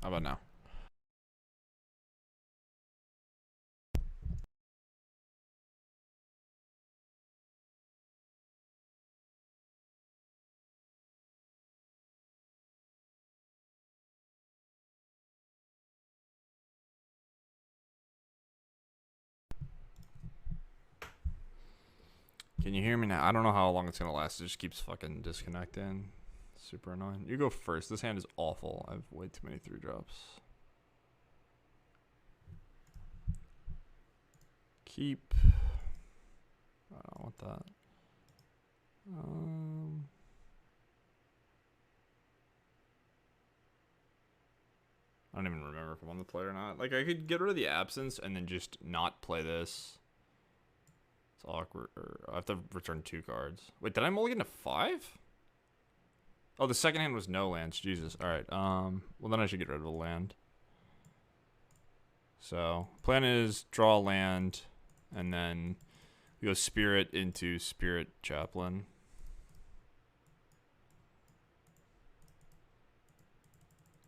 How about now? Can you hear me now? I don't know how long it's gonna last. It just keeps fucking disconnecting. Super annoying. You go first. This hand is awful. I have way too many 3-drops. Keep. I don't want that. I don't even remember if I'm on the play or not. Like, I could get rid of the absence and then just not play this. It's awkward. I have to return 2 cards. Wait, did I mulligan to 5? Oh, the second hand was no lands. Jesus. Alright, well then I should get rid of a land. So, plan is draw a land, and then we go Spirit into Spirit Chaplain.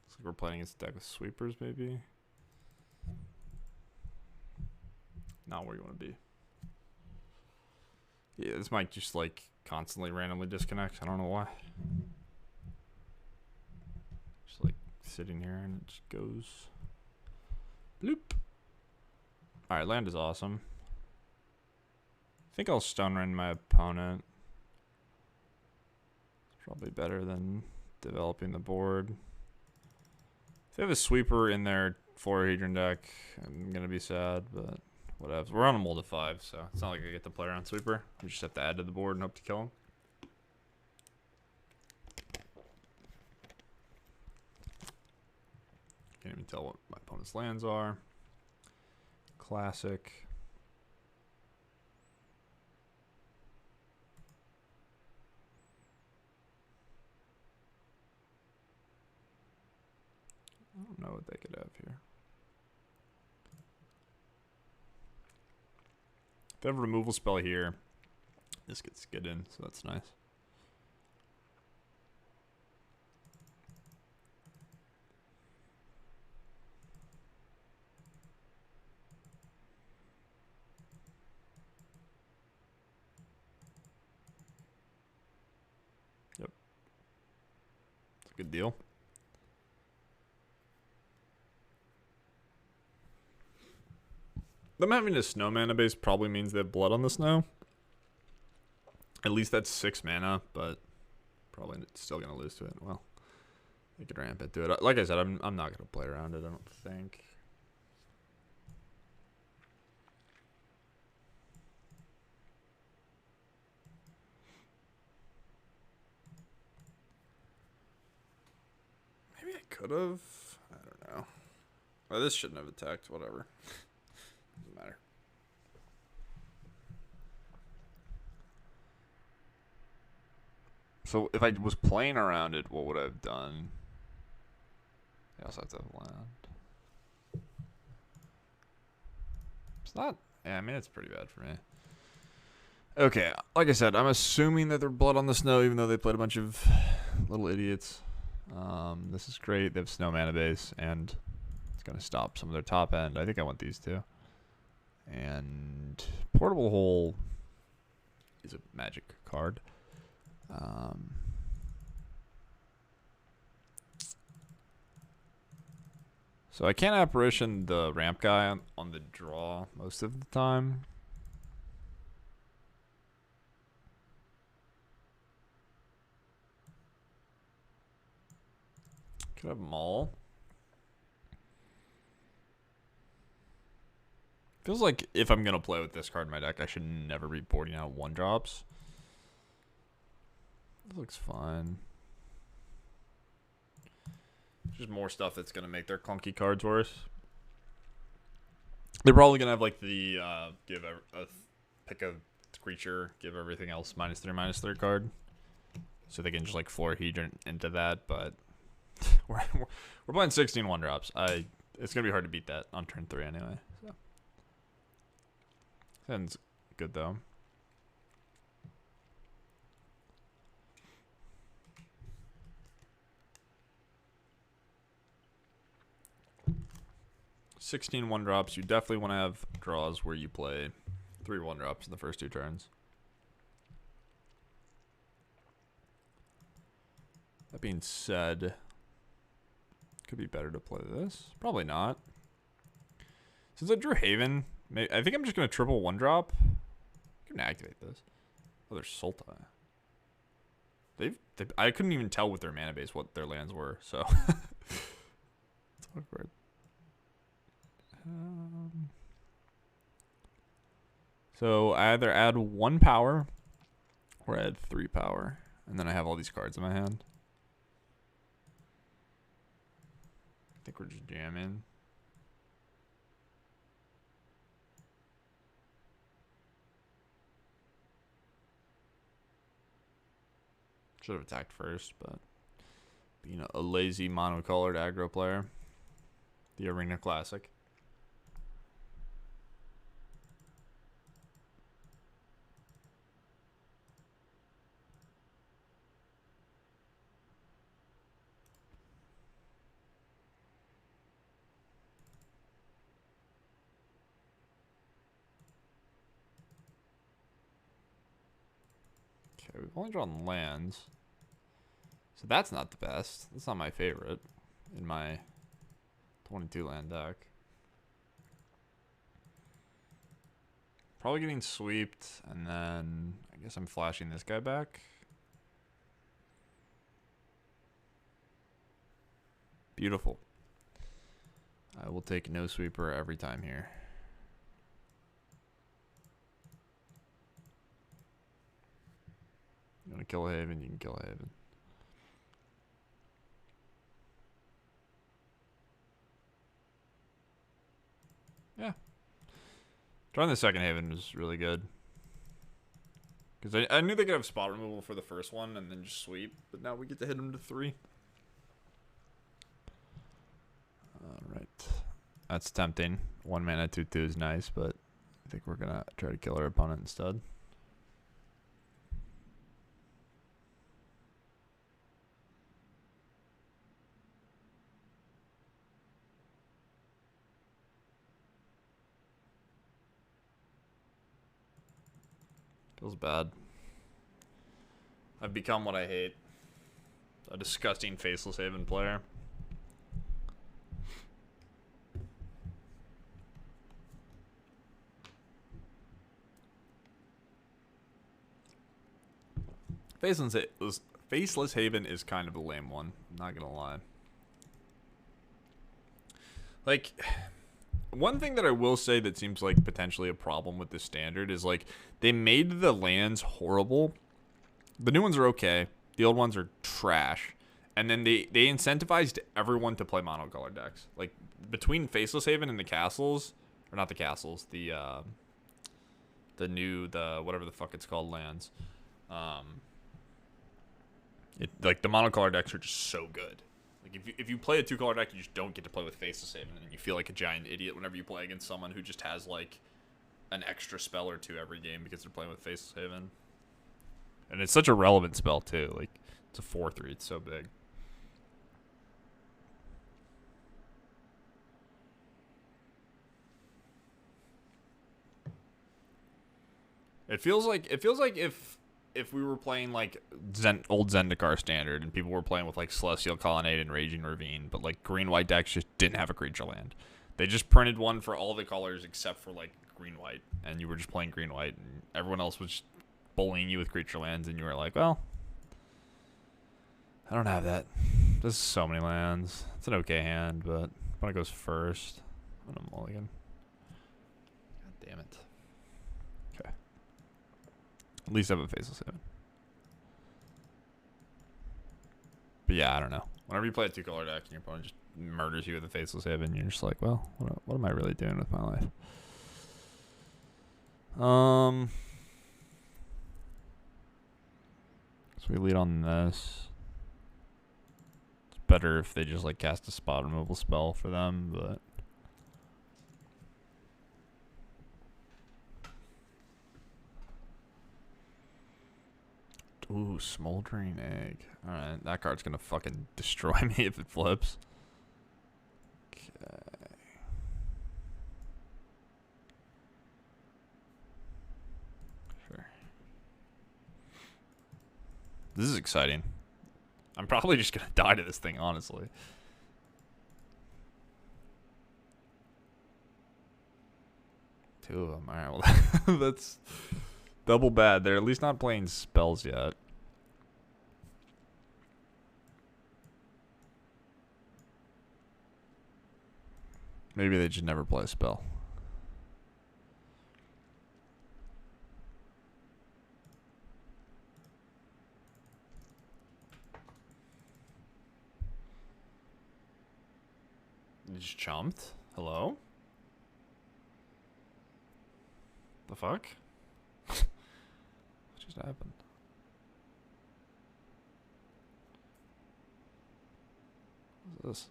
Looks like we're playing against a deck with sweepers, maybe. Not where you want to be. Yeah, this might just like constantly randomly disconnect. I don't know why. Just like sitting here and it just goes bloop. Alright, land is awesome. I think I'll stun rend my opponent. It's probably better than developing the board. If they have a sweeper in their 4-Hedron deck, I'm gonna be sad, but whatever. We're on a mold of 5, so it's not like I get to play around sweeper. We just have to add to the board and hope to kill him. Can't even tell what my opponent's lands are. Classic. I don't know what they could have here. If they have a removal spell here, this gets good in, so that's nice. Yep. It's a good deal. Them having a snow mana base probably means they have blood on the snow. At least that's 6 mana, but probably still gonna lose to it. Well, they could ramp into it. Like I said, I'm not gonna play around it, I don't think. Maybe I could have. I don't know. Well, this shouldn't have attacked. Whatever. Doesn't matter. So if I was playing around it, what would I have done? I also have to have land. It's not. Yeah, I mean it's pretty bad for me. Okay, like I said, I'm assuming that they're blood on the snow, even though they played a bunch of little idiots. This is great. They have snow mana base, and it's gonna stop some of their top end. I think I want these two. And Portable Hole is a magic card. So I can't apparition the ramp guy on the draw most of the time. Could have Maul. Feels like if I'm gonna play with this card in my deck, I should never be boarding out 1-drops. This looks fine. Just more stuff that's gonna make their clunky cards worse. They're probably gonna have like the pick a creature, give everything else -3/-3 card, so they can just like floor Hedron into that. But we're playing 16 1-drops. It's gonna be hard to beat that on turn 3 anyway. So sounds good though. 16 1-drops, you definitely want to have draws where you play 3 1-drops in the first 2 turns. That being said, could be better to play this. Probably not. Since I drew Haven, I think I'm just going to triple 1-drop. I'm going to activate this. Oh, there's Sultai. I couldn't even tell with their mana base what their lands were, so. It's awkward. So I either add 1 power or add 3 power. And then I have all these cards in my hand. I think we're just jamming. Should have attacked first, but being a lazy monocolored aggro player. The Arena Classic. Okay, we've only drawn lands. So that's not the best. That's not my favorite in my 22 land deck. Probably getting sweeped, and then I guess I'm flashing this guy back. Beautiful. I will take no sweeper every time here. You want to kill a Haven, you can kill a Haven. Yeah. Drawing the second Haven was really good. Because I knew they could have spot removal for the first one and then just sweep. But now we get to hit them to 3. Alright. That's tempting. 1 mana 2/2 is nice, but I think we're going to try to kill our opponent instead. Feels bad. I've become what I hate. A disgusting Faceless Haven player. Faceless Haven is kind of a lame one. I'm not gonna lie. Like, one thing that I will say that seems like potentially a problem with this standard is, like, they made the lands horrible. The new ones are okay. The old ones are trash. And then they incentivized everyone to play monocolor decks. Like, between Faceless Haven and the castles, or not the castles, the whatever the fuck it's called, lands. Like, the monocolor decks are just so good. Like, if you play a 2-color deck, you just don't get to play with Faceless Haven, and you feel like a giant idiot whenever you play against someone who just has, like, an extra spell or 2 every game because they're playing with Faceless Haven. And it's such a relevant spell, too. Like, it's a 4/3. It's so big. It feels like if we were playing, like, old Zendikar standard and people were playing with, like, Celestial Colonnade and Raging Ravine, but, like, green-white decks just didn't have a creature land. They just printed one for all the colors except for, like, green-white, and you were just playing green-white, and everyone else was just bullying you with creature lands, and you were like, well, I don't have that. There's so many lands. It's an okay hand, but when it goes first, I'm gonna mulligan. God damn it. Okay. At least I have a Faceless Haven. But yeah, I don't know. Whenever you play a 2-color deck and your opponent just murders you with a Faceless Haven, you're just like, well, what am I really doing with my life? So we lead on this. It's better if they just, like, cast a spot removal spell for them, but ooh, Smoldering Egg. Alright, that card's gonna fucking destroy me if it flips. Okay. This is exciting. I'm probably just gonna die to this thing, honestly. Two of them. Alright, well, that's double bad. They're at least not playing spells yet. Maybe they just never play a spell. You just chumped? Hello? The fuck? What just happened? What's this?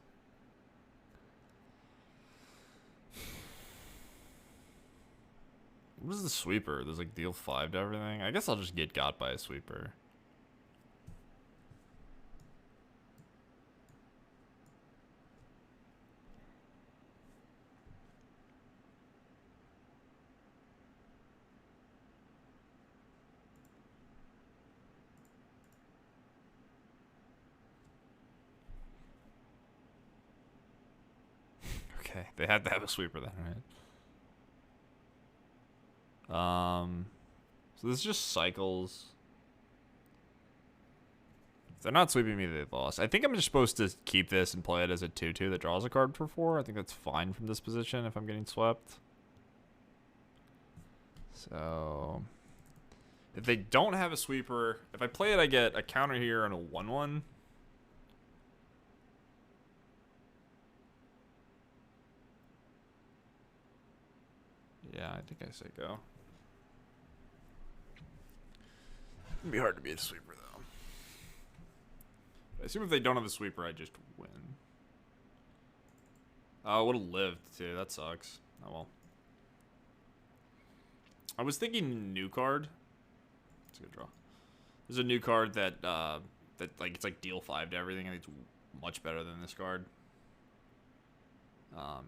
What is the sweeper? There's like deal 5 to everything. I guess I'll just get got by a sweeper. Okay, they had to have a sweeper then, right? So this just cycles. If they're not sweeping me, they've lost. I think I'm just supposed to keep this and play it as a 2-2 that draws a card for 4. I think that's fine from this position if I'm getting swept. So if they don't have a sweeper, if I play it, I get a counter here and a 1-1. Yeah, I think I say go. It'd be hard to beat a sweeper, though. I assume if they don't have a sweeper, I just win. Oh, it would have lived, too. That sucks. Oh, well. I was thinking new card. It's a good draw. There's a new card that, like, it's like deal 5 to everything. I think it's much better than this card.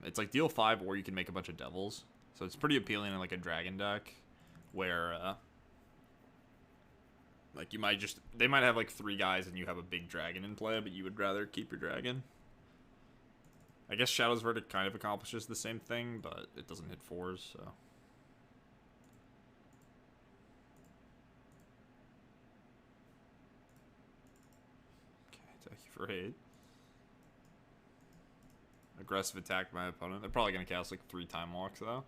It's like deal 5, or you can make a bunch of devils. So it's pretty appealing in, like, a dragon deck. Where, like, you might just... They might have, like, 3 guys and you have a big dragon in play, but you would rather keep your dragon. I guess Shadow's Verdict kind of accomplishes the same thing, but it doesn't hit 4s, so... Okay, attack you for 8. Aggressive attack by my opponent. They're probably going to cast, like, 3 time walks, though.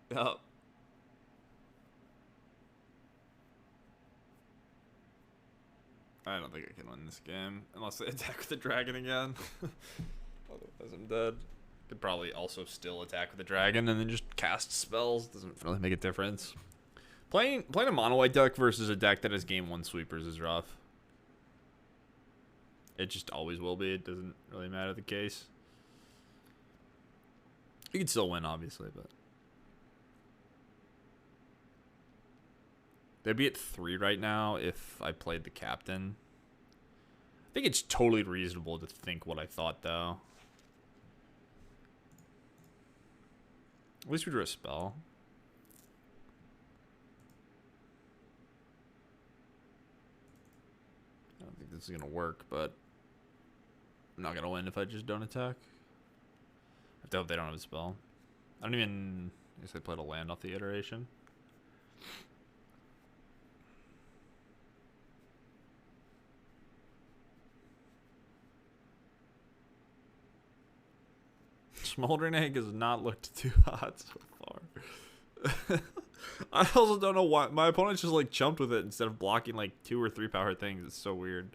Yup. I don't think I can win this game unless they attack with the dragon again. Otherwise, I'm dead. Could probably also still attack with the dragon and then just cast spells. Doesn't really make a difference. Playing a mono white deck versus a deck that has game 1 sweepers is rough. It just always will be. It doesn't really matter the case. You can still win, obviously, but they'd be at 3 right now if I played the captain. I think it's totally reasonable to think what I thought, though. At least we drew a spell. I don't think this is going to work, but I'm not going to win if I just don't attack. I have to hope they don't have a spell. I don't even... I guess they played a land off the iteration. Smoldering Egg has not looked too hot so far. I also don't know why. My opponent just, like, jumped with it instead of blocking, like, 2 or 3 power things. It's so weird.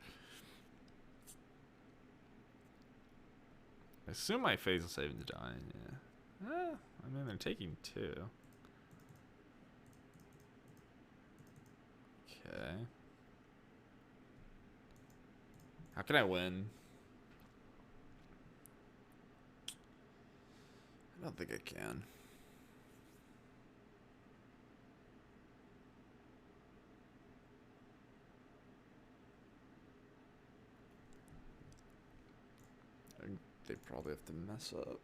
I assume my phase will save into dying, yeah. I mean, they're taking 2. Okay. How can I win? I don't think I can. they probably have to mess up.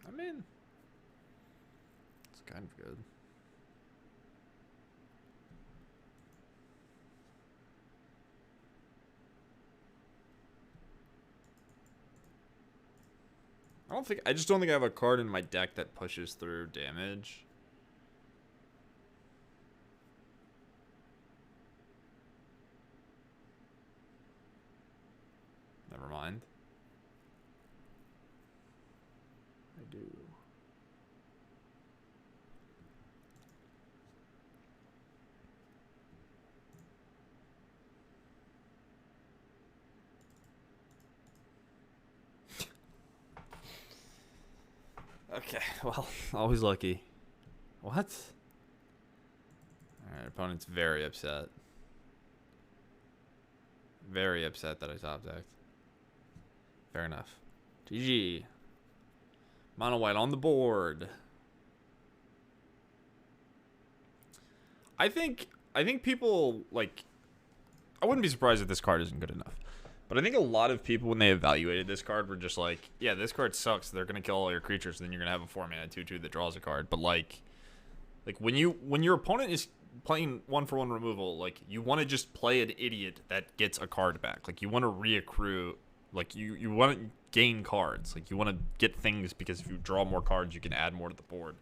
I mean, it's kind of good. I just don't think I have a card in my deck that pushes through damage. Never mind. I do. Okay, well, always lucky. What? Alright, opponent's very upset. Very upset that I top decked. Fair enough. GG. Mono white on the board. I think people, like, I wouldn't be surprised if this card isn't good enough. But I think a lot of people, when they evaluated this card, were just like, yeah, this card sucks. They're going to kill all your creatures, and then you're going to have a 4-mana 2/2 that draws a card. But, like when your opponent is playing 1-for-1 removal, like, you want to just play an idiot that gets a card back. Like, you want to reaccrue. Like, you want to gain cards. Like, you want to get things because if you draw more cards, you can add more to the board.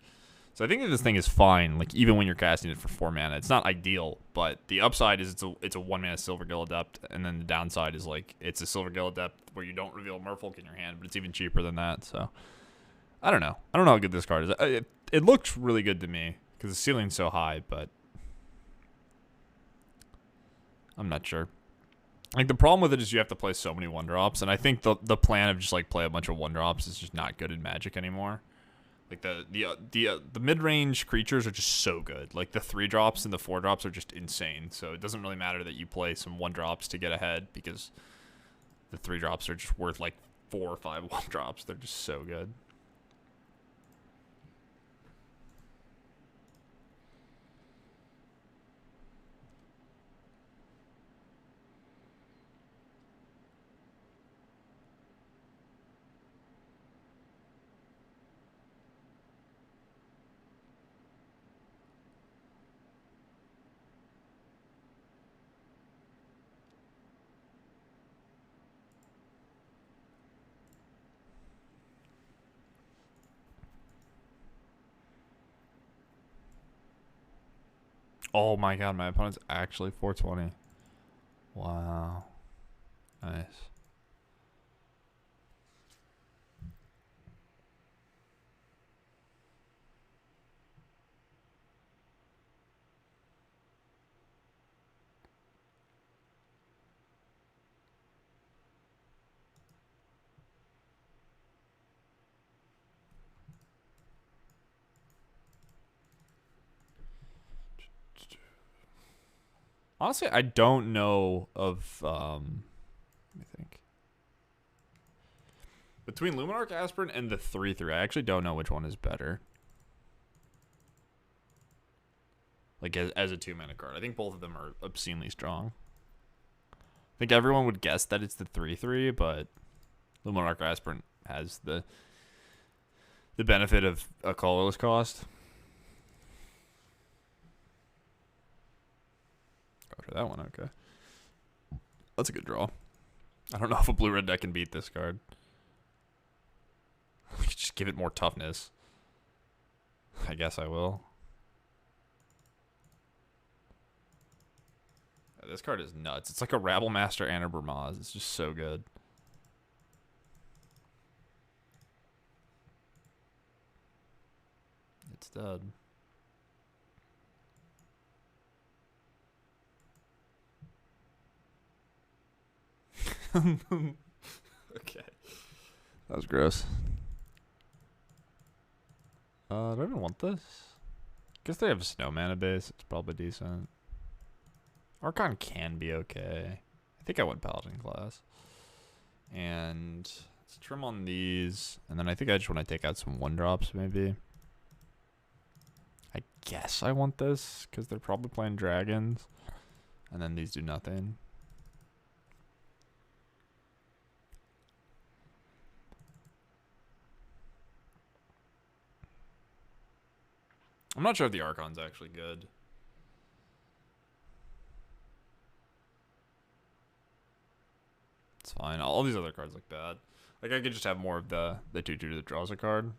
So I think that this thing is fine, like, even when you're casting it for 4 mana. It's not ideal, but the upside is it's a 1-mana Silvergill Adept, and then the downside is, like, it's a Silvergill Adept where you don't reveal Merfolk in your hand, but it's even cheaper than that, so. I don't know. I don't know how good this card is. It looks really good to me, because the ceiling's so high, but I'm not sure. Like, the problem with it is you have to play so many 1-drops, and I think the plan of just, like, play a bunch of 1-drops is just not good in Magic anymore. Like, the mid-range creatures are just so good. Like, the 3-drops and the 4-drops are just insane. So it doesn't really matter that you play some 1-drops to get ahead, because the 3-drops are just worth, like, 4 or 5 1-drops. They're just so good. Oh my god, my opponent's actually 420. Wow. Nice. Honestly, I don't know of, let me think. Between Luminarch Aspirant and the 3/3, I actually don't know which one is better. Like, as a 2-mana card. I think both of them are obscenely strong. I think everyone would guess that it's the 3/3, but Luminarch Aspirant has the benefit of a colorless cost. Go for that one, okay. That's a good draw. I don't know if a blue-red deck can beat this card. We could just give it more toughness. I guess I will. Yeah, this card is nuts. It's like a Rabble Master and a Burmaz. It's just so good. It's dead. Okay. That was gross. Do I even want this? Guess they have a snow mana base. It's probably decent. Archon can be okay. I think I want Paladin class. And let's trim on these. And then I think I just want to take out some 1-drops maybe. I guess I want this because they're probably playing dragons. And then these do nothing. I'm not sure if the Archon's actually good. It's fine. All these other cards look bad. Like, I could just have more of the 2/2 that draws a card.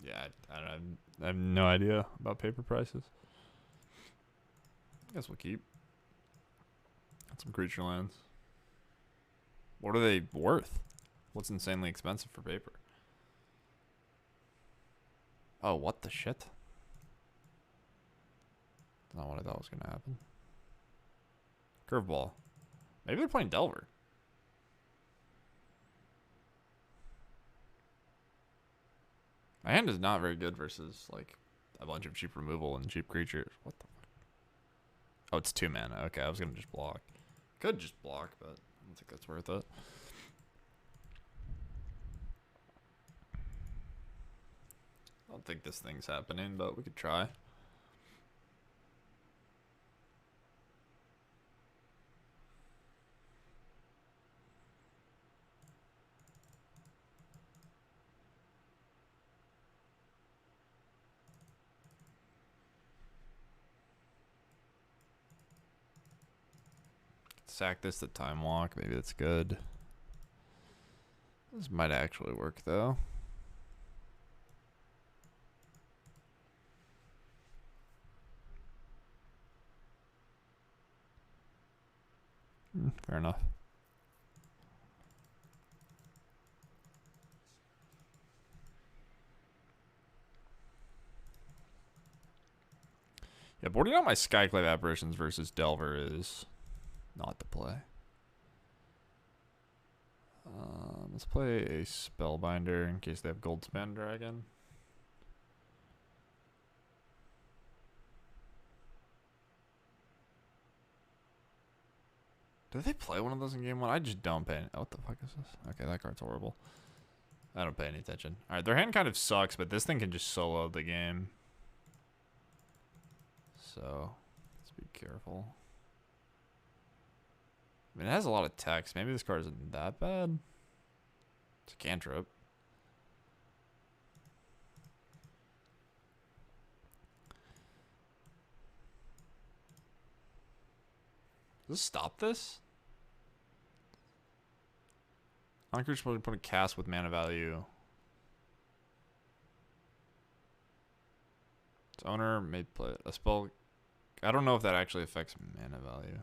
Yeah, I don't know. I have no idea about paper prices. I guess we'll keep. Got some creature lands. What are they worth? What's insanely expensive for paper? Oh, what the shit? That's not what I thought was going to happen. Curveball. Maybe they're playing Delver. My hand is not very good versus, like, a bunch of cheap removal and cheap creatures. What the fuck? Oh, it's 2 mana. Okay, I was going to just block. Could just block, but I don't think that's worth it. I don't think this thing's happening, but we could try. Sack this to Time Walk. Maybe that's good. This might actually work, though. Fair enough. Yeah, boarding out my Skyclave Apparitions versus Delver is not the play. Let's play a Spellbinder in case they have Goldspan Dragon. Do they play one of those in game 1? I just don't pay any. Oh, what the fuck is this? Okay, that card's horrible. I don't pay any attention. Alright, their hand kind of sucks, but this thing can just solo the game. So, let's be careful. I mean, it has a lot of text. Maybe this card isn't that bad. It's a cantrip. Does this stop this? Uncreature supposed to put a cast with mana value. Its owner may play a spell. I don't know if that actually affects mana value.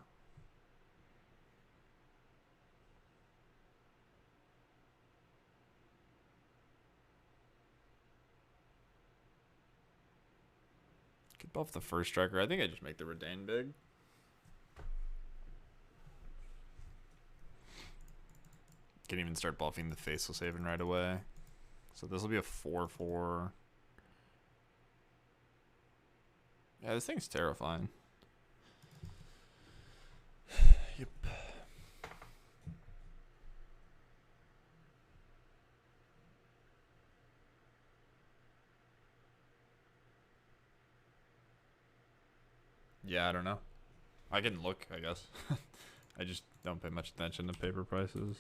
Could buff the first striker. I think I just make the Redain big. Can even start buffing the Faceless Haven right away. So this will be a 4/4. Yeah, this thing's terrifying. Yep. Yeah, I don't know. I can look, I guess. I just don't pay much attention to paper prices.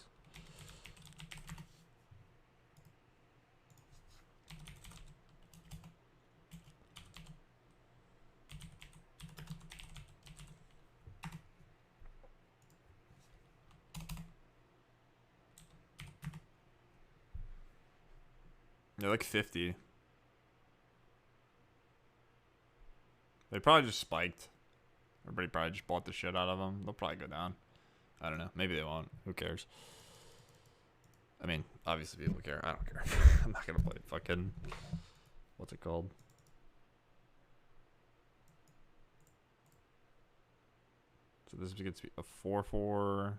They're like 50. They probably just spiked. Everybody probably just bought the shit out of them. They'll probably go down. I don't know. Maybe they won't. Who cares? I mean, obviously people care. I don't care. I'm not going to play fucking... What's it called? So this gets to be a 4/4.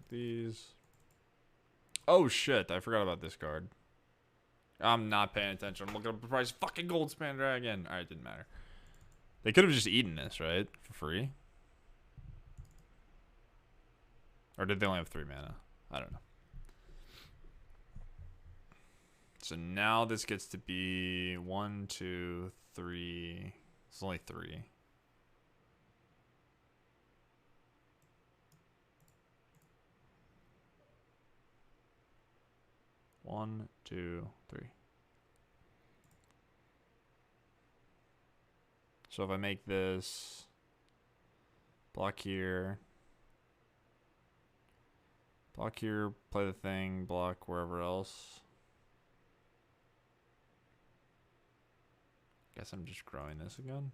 these. Oh shit, I forgot about this card. I'm not paying attention. I'm looking up the price. Fucking Goldspan Dragon. Alright, didn't matter. They could have just eaten this, right? For free? Or did they only have 3 mana? I don't know. So now this gets to be 1, 2, 3. It's only 3. One, 2, 3. So if I make this block here, play the thing, block wherever else. Guess I'm just growing this again.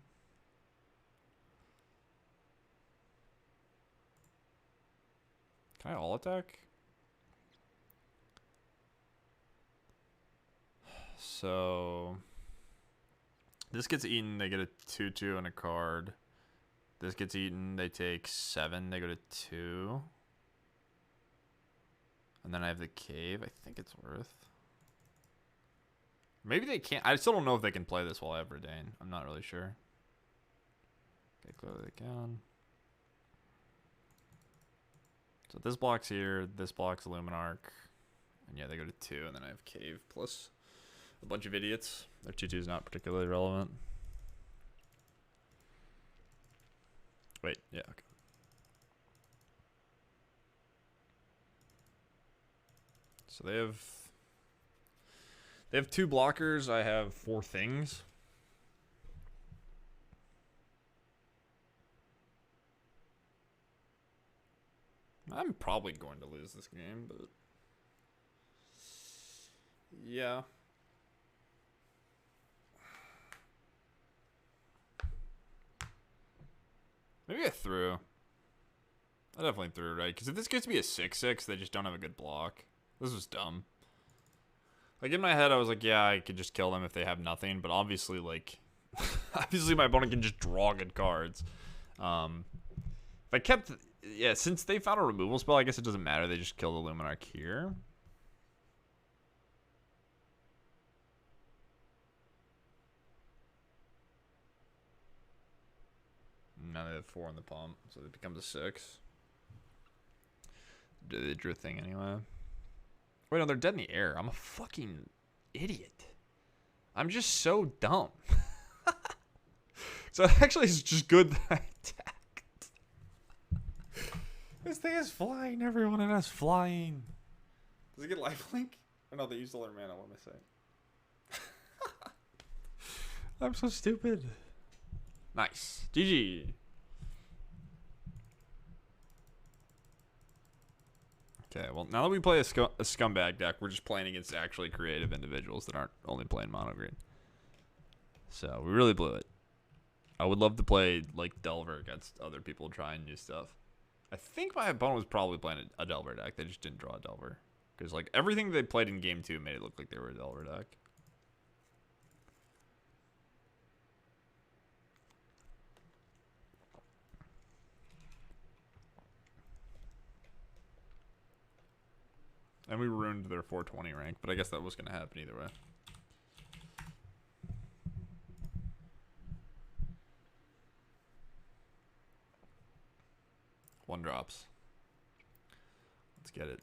Can I all attack? So this gets eaten, they get a 2/2 and a card. This gets eaten, they take 7, they go to 2. And then I have the cave. I think it's worth. Maybe they can't. I still don't know if they can play this while I have Redain. I'm not really sure. Okay, clearly they can. So this block's here. This block's Luminarch. And yeah, they go to 2. And then I have cave plus a bunch of idiots. Their 2/2 is not particularly relevant. Wait, yeah, okay. So they have 2 blockers. I have 4 things. I'm probably going to lose this game, but yeah. Maybe I threw. I definitely threw, right? Because if this gets to be a 6/6, they just don't have a good block. This was dumb. Like, in my head, I was like, yeah, I could just kill them if they have nothing. But obviously, like, obviously my opponent can just draw good cards. If I kept, yeah, since they found a removal spell, I guess it doesn't matter. They just kill the Luminarch here. Now they have 4 in the pump, so it becomes a 6. They drew a thing anyway. Wait, no, they're dead in the air. I'm a fucking idiot. I'm just so dumb. So actually, it's just good that I attacked. This thing is flying. Everyone in us flying. Does it get lifelink? Oh no, they used all their mana. What am I saying? I'm so stupid. Nice. GG. Okay, well, now that we play a scumbag deck, we're just playing against actually creative individuals that aren't only playing mono green. So, we really blew it. I would love to play, like, Delver against other people trying new stuff. I think my opponent was probably playing a Delver deck. They just didn't draw a Delver. Because, like, everything they played in game 2 made it look like they were a Delver deck. And we ruined their 420 rank, but I guess that was going to happen either way. One drops. Let's get it.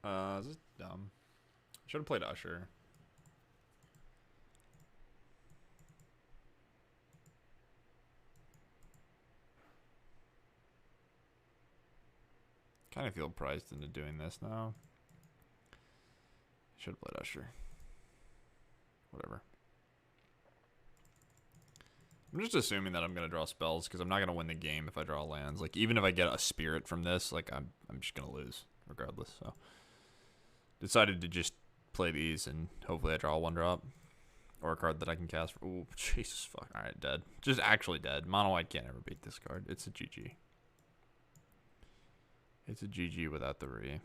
Is this dumb? Should have played Usher. Kind of feel priced into doing this now. Should have played Usher. Whatever. I'm just assuming that I'm gonna draw spells because I'm not gonna win the game if I draw lands. Like even if I get a spirit from this, like I'm just gonna lose regardless. So decided to just play these and hopefully I draw a 1-drop or a card that I can cast. Ooh, Jesus fuck! All right, dead. Just actually dead. Mono white can't ever beat this card. It's a GG. It's a GG without the re.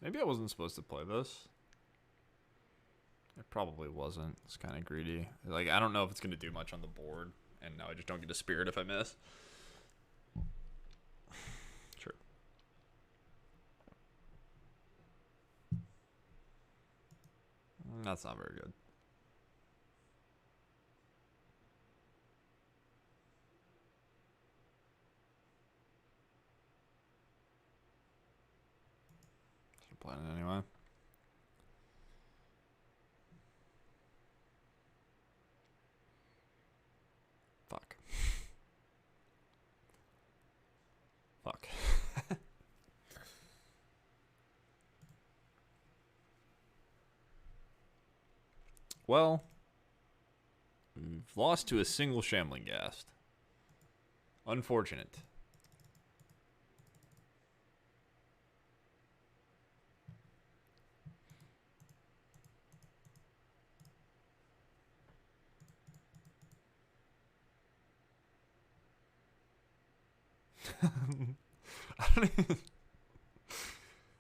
Maybe I wasn't supposed to play this. It probably wasn't. It's kind of greedy. Like, I don't know if it's going to do much on the board. And now I just don't get a spirit if I miss. Sure. That's not very good. Should play it anyway. Fuck. Fuck. Well, we've lost to a single Shambling Ghast. Unfortunate. I don't even...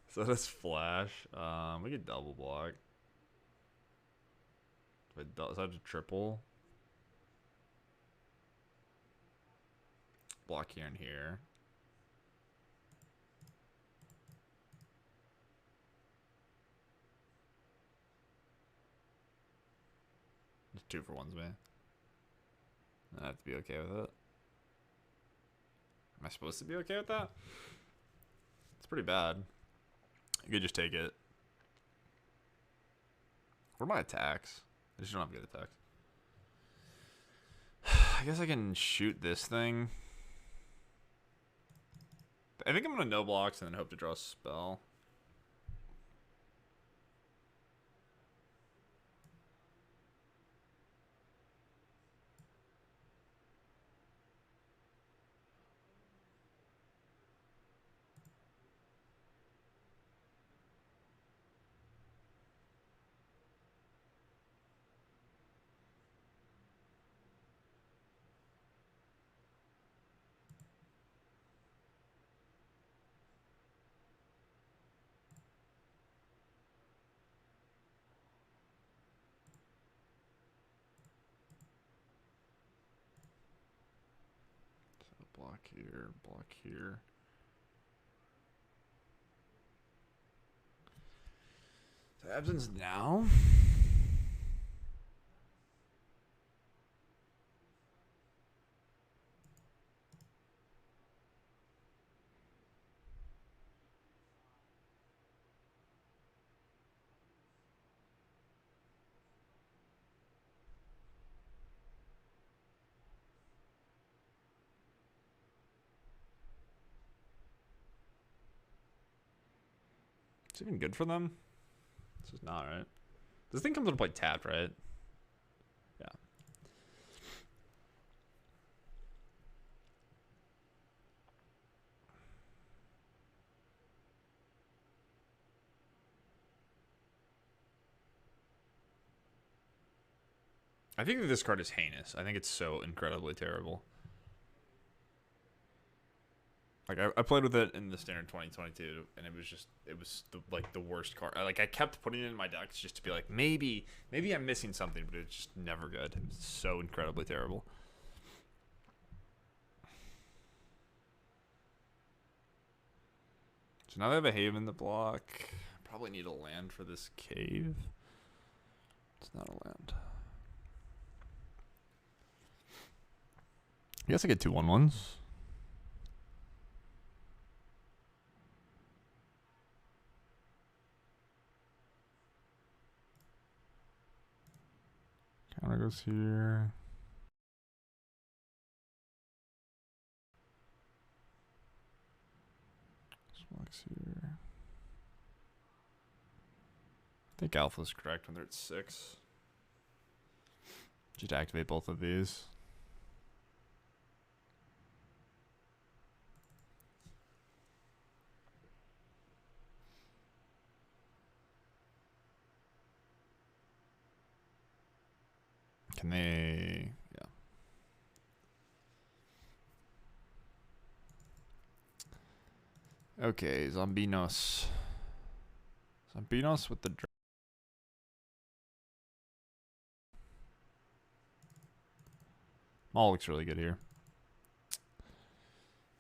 So that's flash. We could double block. Wait, is that a triple? Block here and here. Just 2-for-1s, man. I have to be okay with it. Am I supposed to be okay with that? It's pretty bad. You could just take it. What are my attacks? I just don't have good attacks. I guess I can shoot this thing. I think I'm going to no blocks and then hope to draw a spell. Block here, block here. So Absence now? It's even good for them? This is not, right? This thing comes into play tapped, right? Yeah. I think that this card is heinous. I think it's so incredibly terrible. Like, I played with it in the standard 2022, and it was the worst card. I kept putting it in my decks just to be like, maybe I'm missing something, but it's just never good. It's so incredibly terrible. So now they have a Haven to block. Probably need a land for this cave. It's not a land. I guess I get 2/1/1s. Counter goes here. Blocks here. I think Alpha's correct when they're at 6. Just activate both of these. Can they... Yeah. Okay, Zombinos. I'm being honest with the Maul looks really good here.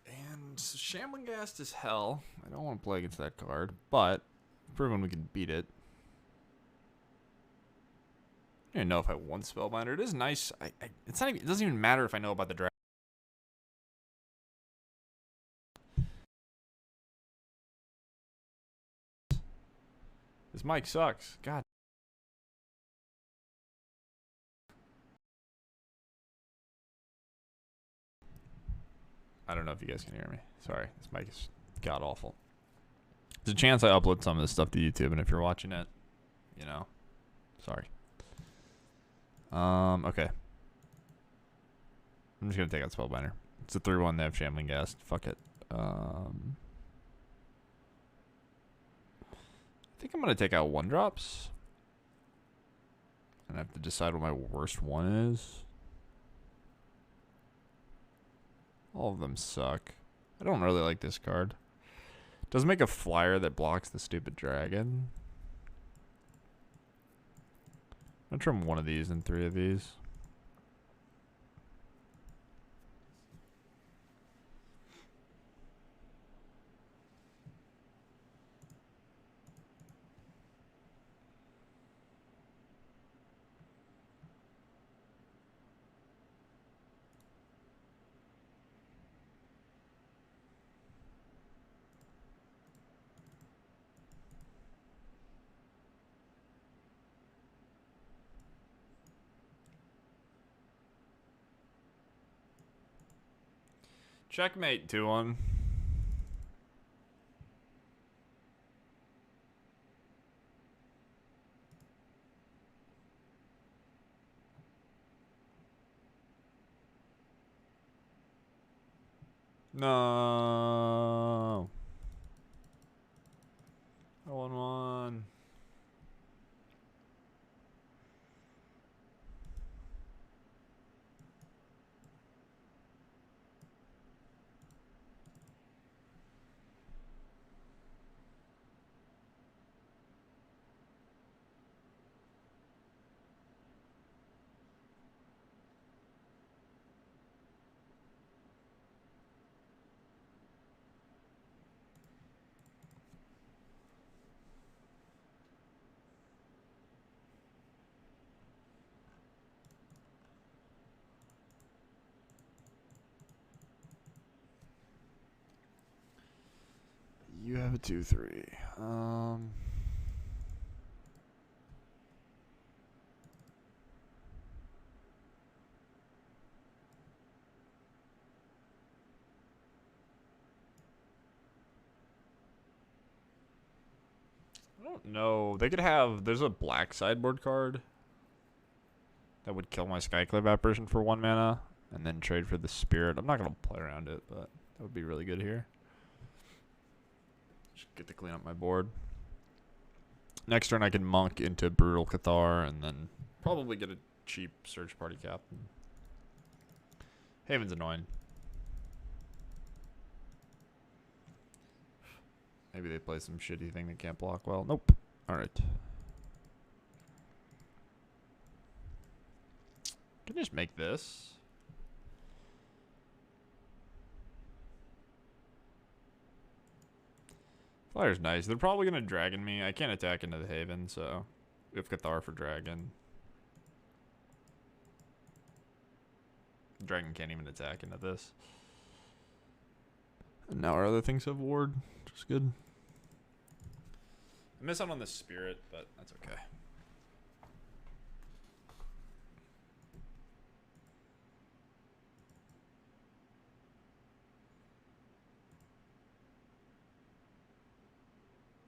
And Shambling Ghast is hell. I don't want to play against that card, but proven we can beat it. I don't even know if I want Spellbinder. It is nice. It's not even, it doesn't even matter if I know about the draft. This mic sucks. God. I don't know if you guys can hear me. Sorry, this mic is god awful. There's a chance I upload some of this stuff to YouTube, and if you're watching it, you know, sorry. Okay. I'm just gonna take out Spellbinder. It's a 3-1. They have Shambling Ghast. Fuck it. I think I'm gonna take out 1-drops. And I have to decide what my worst one is. All of them suck. I don't really like this card. It does make a flyer that blocks the stupid dragon. I'm gonna trim one of these and 3 of these. Checkmate 2-1. No. 1-1. You have a 2-3. I don't know. They could have. There's a black sideboard card that would kill my Skyclave Apparition for 1 mana and then trade for the Spirit. I'm not going to play around it, but that would be really good here. Just get to clean up my board. Next turn, I can Monk into Brutal Cathar and then probably get a cheap Search Party Captain. Haven's annoying. Maybe they play some shitty thing that can't block well. Nope. Alright. Can I just make this? Flyer's nice. They're probably going to Dragon me. I can't attack into the Haven, so we have Cathar for Dragon. Dragon can't even attack into this. And now our other things have Ward, which is good. I miss out on the Spirit, but that's okay.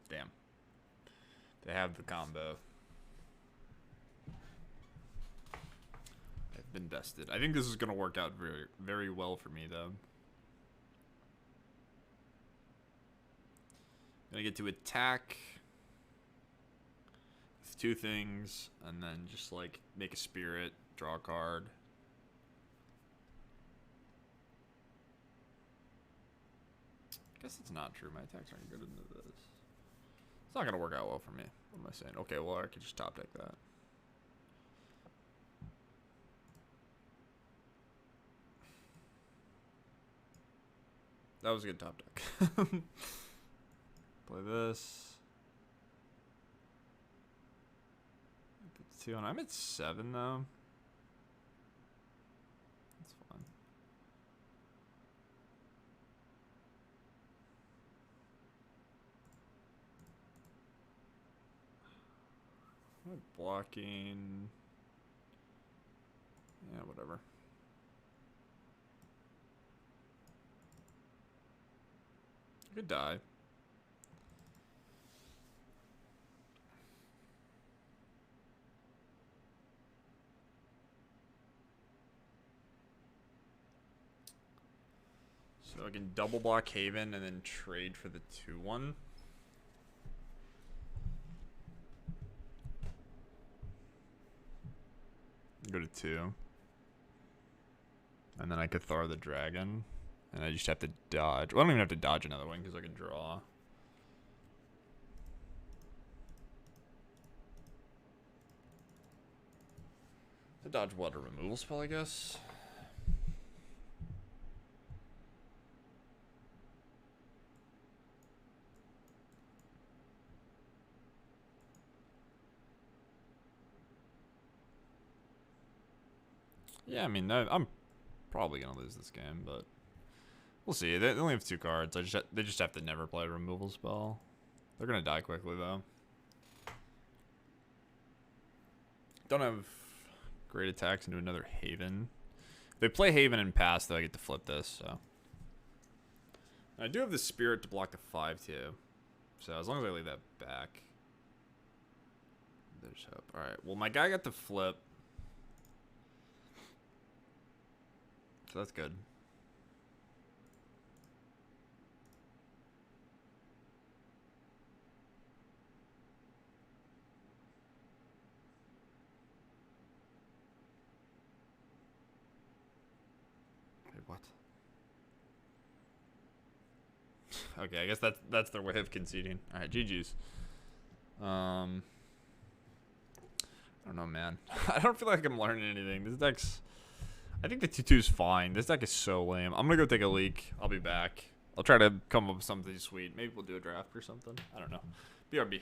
Damn. They have the combo. I've been bested. I think this is going to work out very, very well for me, though. Gonna get to attack with 2 things, and then just like make a Spirit, draw a card. I guess it's not true. My attacks aren't good into this. It's not gonna work out well for me. What am I saying? Okay, well I could just top deck that. That was a good top deck. Play this. Two on. I'm at 7 though. That's fine. Blocking. Yeah, whatever. You could die. So I can double block Haven and then trade for the 2/1. Go to 2. And then I could throw the dragon. And I just have to dodge. Well, I don't even have to dodge another one because I can draw. To dodge what? A removal spell, I guess? Yeah, I mean, I'm probably going to lose this game, but we'll see. They only have 2 cards. They just have to never play a removal spell. They're going to die quickly, though. Don't have great attacks into another Haven. If they play Haven and pass, though, I get to flip this, so. I do have the Spirit to block the 5, too. So as long as I leave that back, there's hope. Alright, well, my guy got the flip. So that's good. Wait, what? Okay, I guess that's their way of conceding. Alright, GG's. I don't know, man. I don't feel like I'm learning anything. This deck's... I think the 2/2 is fine. This deck is so lame. I'm gonna go take a leak. I'll be back. I'll try to come up with something sweet. Maybe we'll do a draft or something. I don't know. BRB.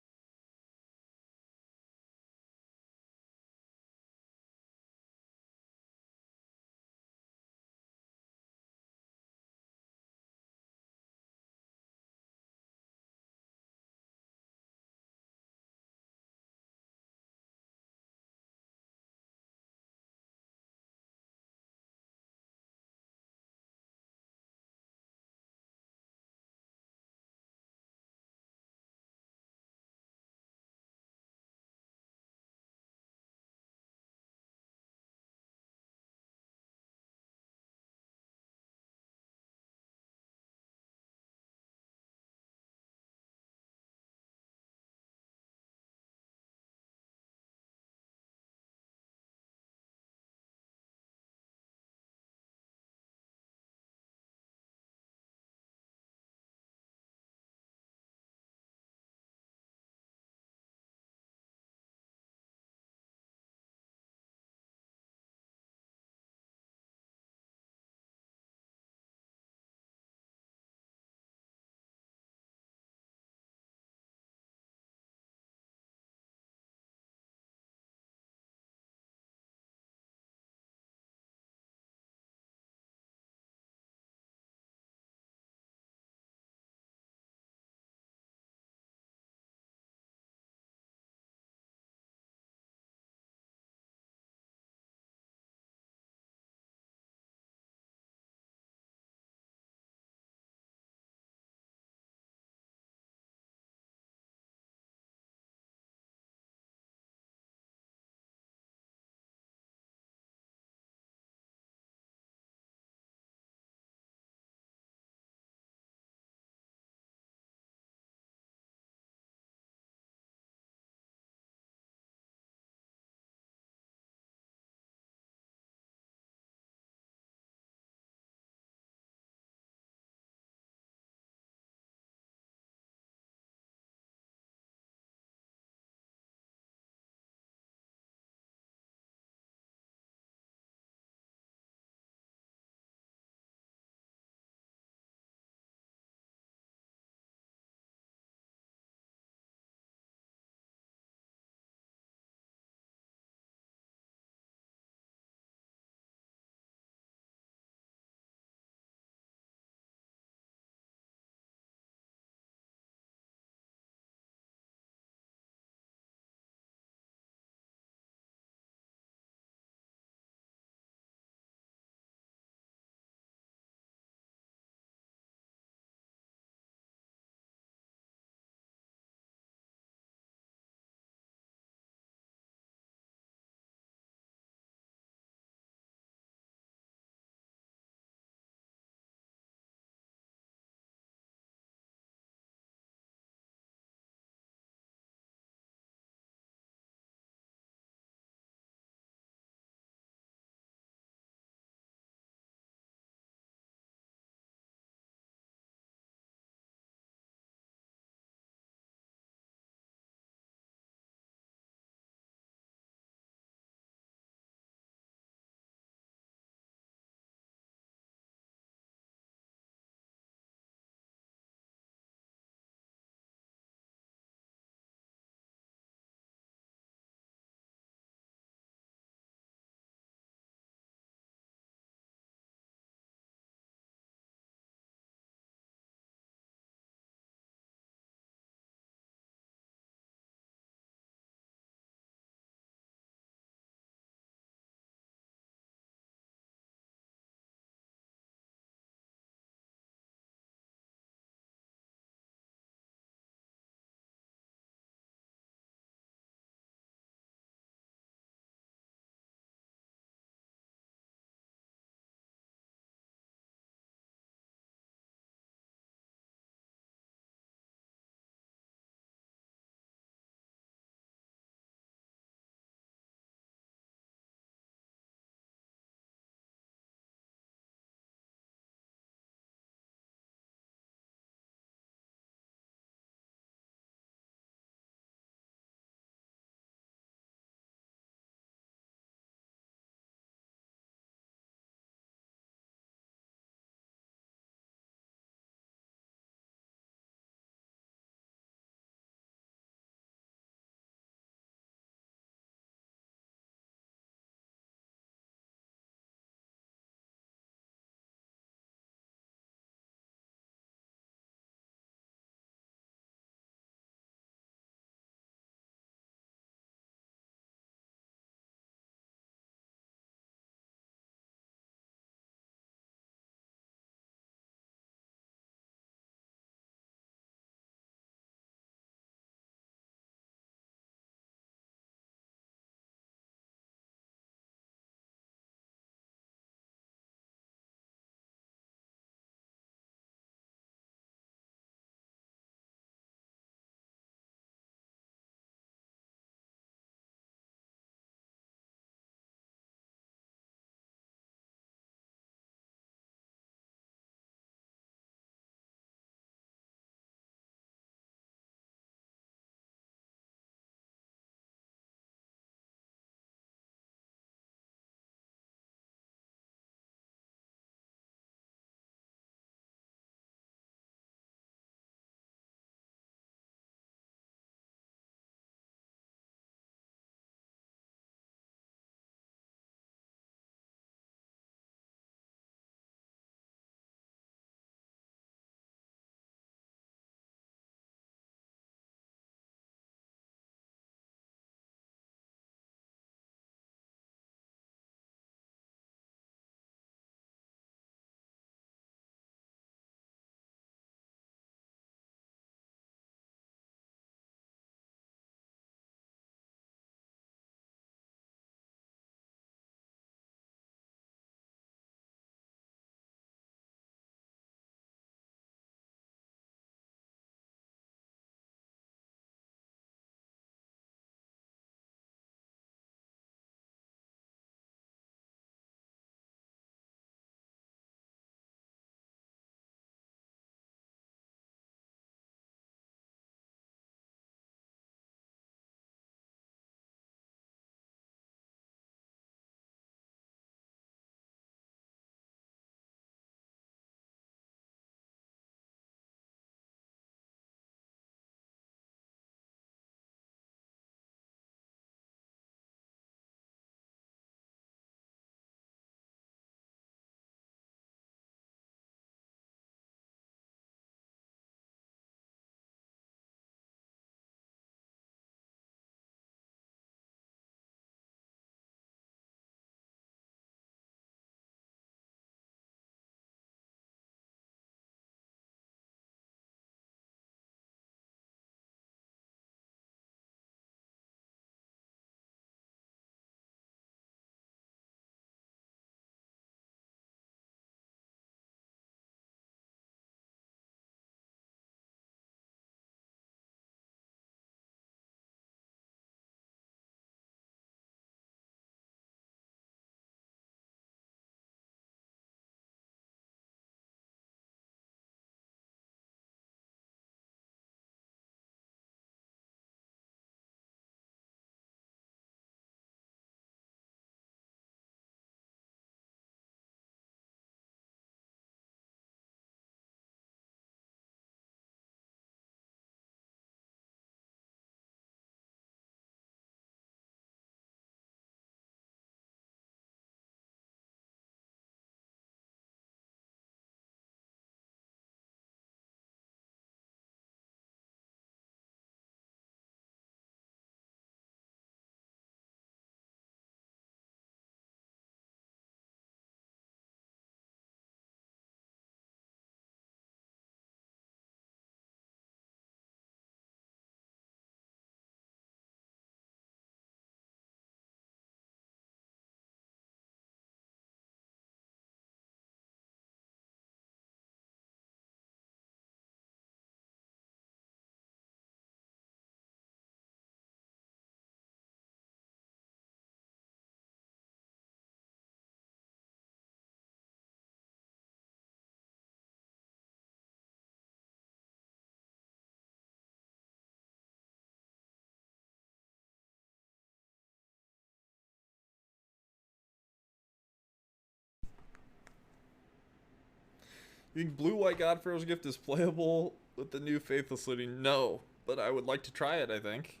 You think Blue-White Godfarrow's Gift is playable with the new Faithless Looting? No, but I would like to try it, I think.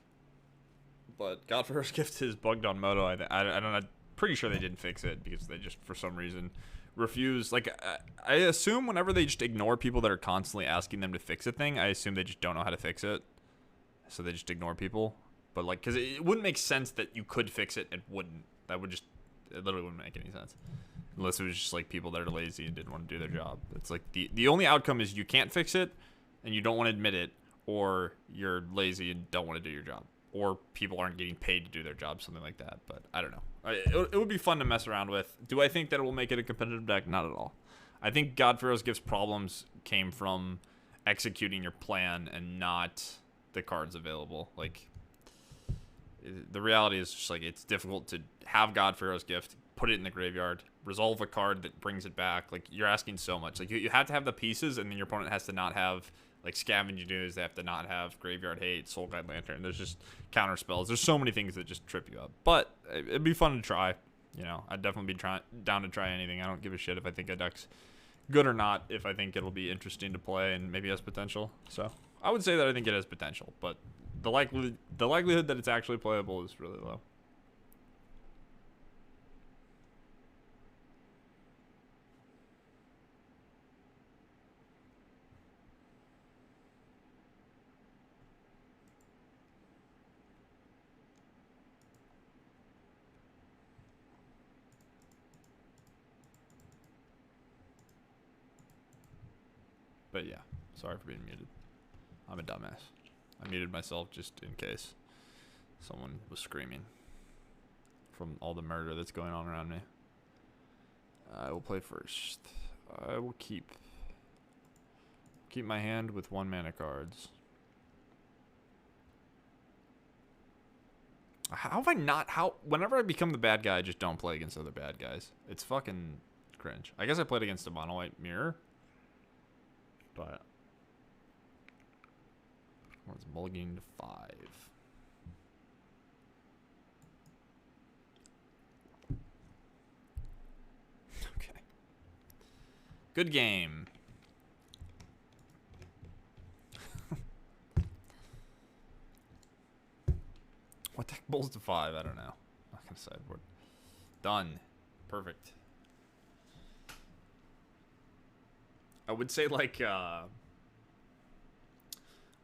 But Godfarrow's Gift is bugged on Moto. I don't know. Pretty sure they didn't fix it because they just, for some reason, refuse. Like, I assume whenever they just ignore people that are constantly asking them to fix a thing, I assume they just don't know how to fix it. So they just ignore people. But, like, because it wouldn't make sense that you could fix it and wouldn't. That would just, it literally wouldn't make any sense. Unless it was just, like, people that are lazy and didn't want to do their job. It's like, the only outcome is you can't fix it and you don't want to admit it, or you're lazy and don't want to do your job. Or people aren't getting paid to do their job, something like that. But I don't know. It would be fun to mess around with. Do I think that it will make it a competitive deck? Not at all. I think Godfarrow's Gift's problems came from executing your plan and not the cards available. Like, the reality is just like it's difficult to have Godfarrow's Gift, put it in the graveyard, resolve a card that brings it back. Like, you're asking so much. Like, you have to have the pieces, and then your opponent has to not have, like, Scavenging Dues. They have to not have Graveyard Hate, Soul Guide Lantern. There's just counter spells. There's so many things that just trip you up. But it'd be fun to try. You know, I'd definitely be down to try anything. I don't give a shit if I think a deck's good or not, if I think it'll be interesting to play and maybe has potential. So I would say that I think it has potential, but the likelihood that it's actually playable is really low. But yeah, sorry for being muted. I'm a dumbass. I muted myself just in case someone was screaming from all the murder that's going on around me. I will play first. I will keep my hand with 1 mana cards. How have I not? Whenever I become the bad guy, I just don't play against other bad guys. It's fucking cringe. I guess I played against a mono white mirror. But what's mulliganing to 5? Okay. Good game. What deck bowls to 5? I don't know. Not gonna sideboard. Done. Perfect. I would say like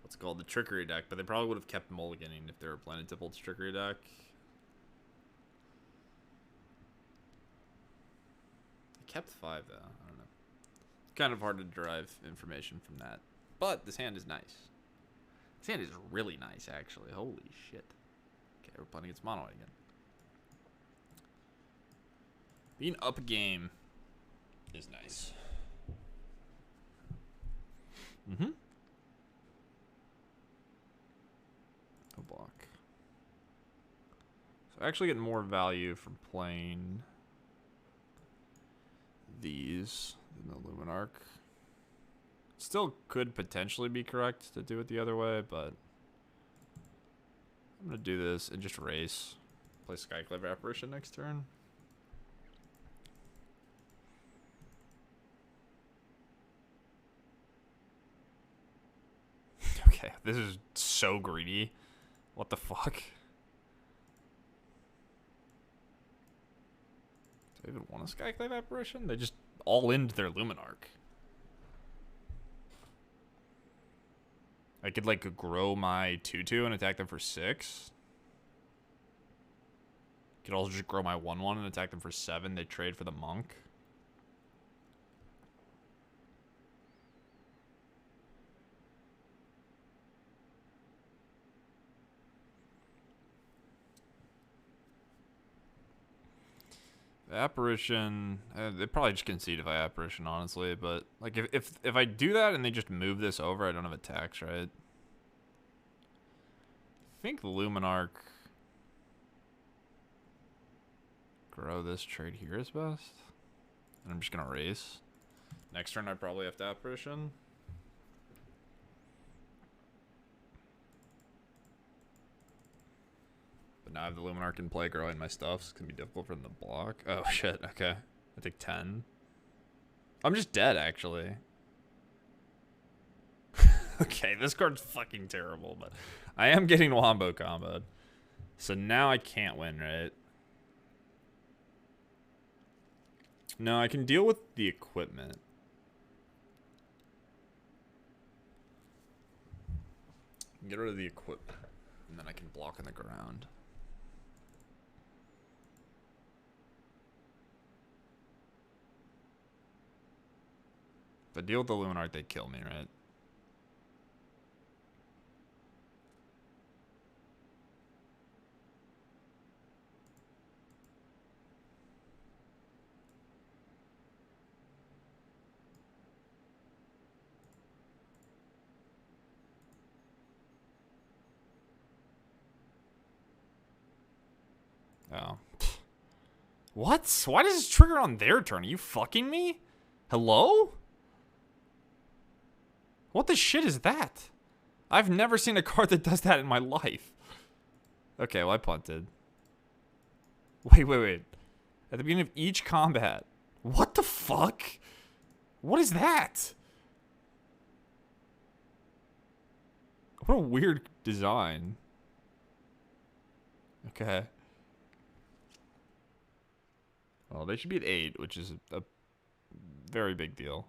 what's it called, the Trickery deck, but they probably would have kept mulliganing if they were playing a Tipple's Trickery deck. They kept 5 though. I don't know. Kind of hard to derive information from that. But this hand is nice. This hand is really nice, actually. Holy shit. Okay, we're playing against mono again. Being up a game is nice. Mm-hmm. A block. So I actually get more value from playing these than the Luminarch. Still could potentially be correct to do it the other way, but I'm going to do this and just race. Play Skyclave Apparition next turn. Okay, this is so greedy. What the fuck? Do they even want a Skyclave Apparition? They just all into their Luminarch. I could, like, grow my 2/2 and attack them for 6. Could also just grow my 1/1 and attack them for 7. They trade for the Monk. Apparition, they probably just concede if I Apparition, honestly, but like if I do that and they just move this over, I don't have attacks, right? I think Luminarch grow this trade here is best. And I'm just gonna race. Next turn I probably have to Apparition. But now I have the Luminarch in play growing my stuff, so it's gonna be difficult for them to block. Oh shit, okay. I take 10. I'm just dead, actually. Okay, this card's fucking terrible, but I am getting Wombo comboed. So now I can't win, right? No, I can deal with the equipment. Get rid of the equipment, and then I can block on the ground. If I deal with the Luminarch, they kill me, right? Oh. What? Why does this trigger on their turn? Are you fucking me? Hello? What the shit is that? I've never seen a card that does that in my life. Okay, well, I punted. Wait. At the beginning of each combat. What the fuck? What is that? What a weird design. Okay. Well, they should be at 8, which is a very big deal.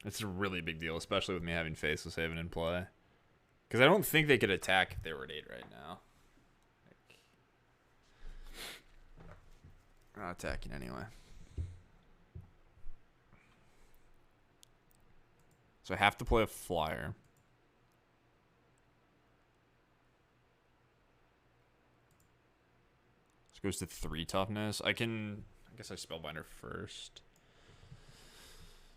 It's a really big deal, especially with me having Faceless Haven in play. Because I don't think they could attack if they were at 8 right now. They're not attacking anyway. So I have to play a flyer. This goes to 3 toughness. I guess I Spellbinder first.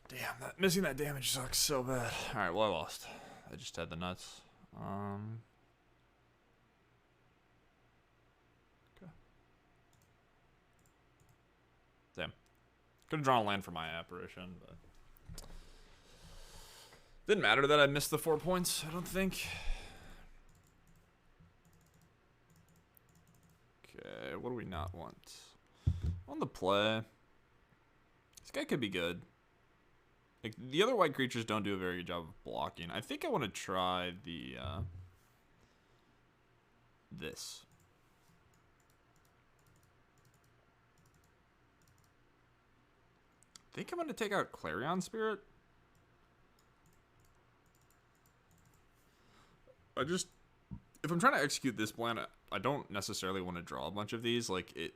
Damn, missing that damage sucks so bad. Alright, well, I lost. I just had the nuts. Okay. Damn. Could have drawn a land for my apparition, but didn't matter that I missed the 4 points, I don't think. Okay, what do we not want? On the play. This guy could be good. Like, the other white creatures don't do a very good job of blocking. I think I want to try the, this. I think I'm going to take out Clarion Spirit. If I'm trying to execute this plan, I don't necessarily want to draw a bunch of these. Like, it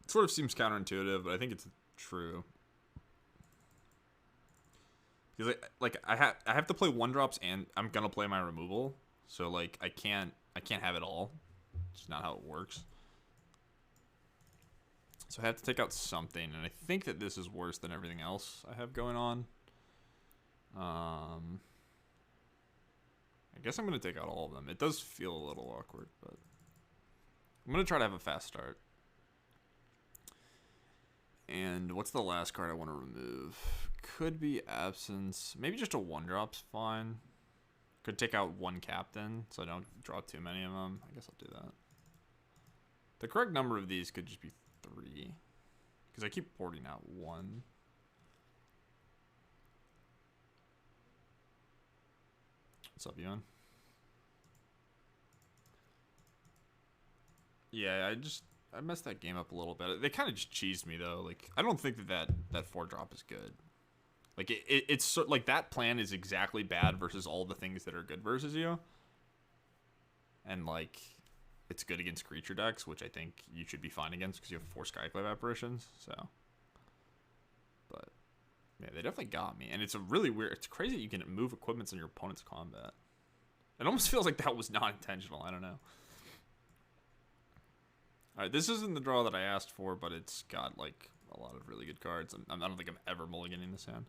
sort of seems counterintuitive, but I think it's true. Because I have to play 1-drops and I'm gonna play my removal, so like I can't have it all. It's not how it works. So I have to take out something, and I think that this is worse than everything else I have going on. I guess I'm gonna take out all of them. It does feel a little awkward, but I'm gonna try to have a fast start. And what's the last card I want to remove? Could be Absence. Maybe just a 1-drop's fine. Could take out 1 captain, so I don't draw too many of them. I guess I'll do that. The correct number of these could just be 3. Because I keep porting out 1. What's up, Ewan? Yeah, I messed that game up a little bit. They kind of just cheesed me, though. Like, I don't think that 4-drop is good. Like, it's so, like, that plan is exactly bad versus all the things that are good versus you. And, like, it's good against creature decks, which I think you should be fine against because you have 4 Skyclave apparitions, so. But, yeah, they definitely got me. And it's a really weird, it's crazy that you can move equipments in your opponent's combat. It almost feels like that was not intentional, I don't know. Alright, this isn't the draw that I asked for, but it's got, like, a lot of really good cards. I don't think I'm ever mulliganing this hand.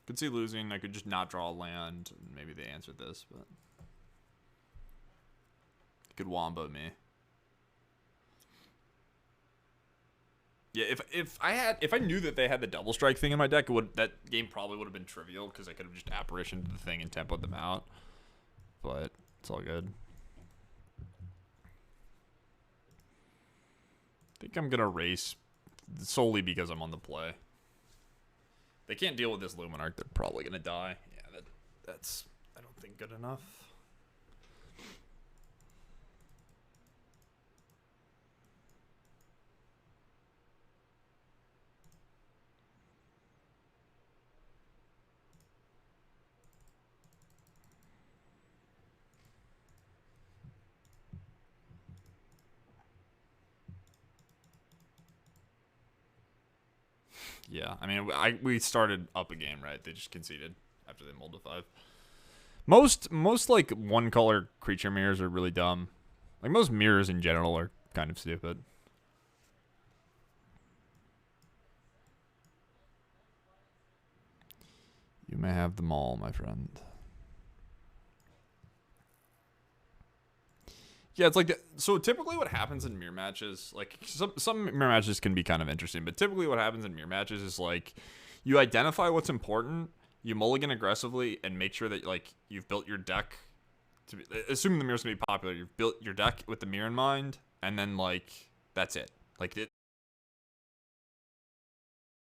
Could see losing. I could just not draw a land. And maybe they answered this, but could wombo me. Yeah, if I knew that they had the double strike thing in my deck, that game probably would have been trivial because I could have just apparitioned the thing and tempoed them out. But it's all good. think I'm gonna race solely because I'm on the play. They can't deal with this Luminarch. They're probably gonna die. Yeah, that's I don't think good enough. Yeah, I mean, we started up a game, right? They just conceded after they mulled to 5. Most like one color creature mirrors are really dumb. Like most mirrors in general are kind of stupid. You may have them all, my friend. Yeah, it's like so. Typically, what happens in mirror matches, like some mirror matches can be kind of interesting, but typically, what happens in mirror matches is like you identify what's important, you mulligan aggressively, and make sure that like you've built your deck. To be, assuming the mirror's gonna be popular, you've built your deck with the mirror in mind, and then like that's it. Like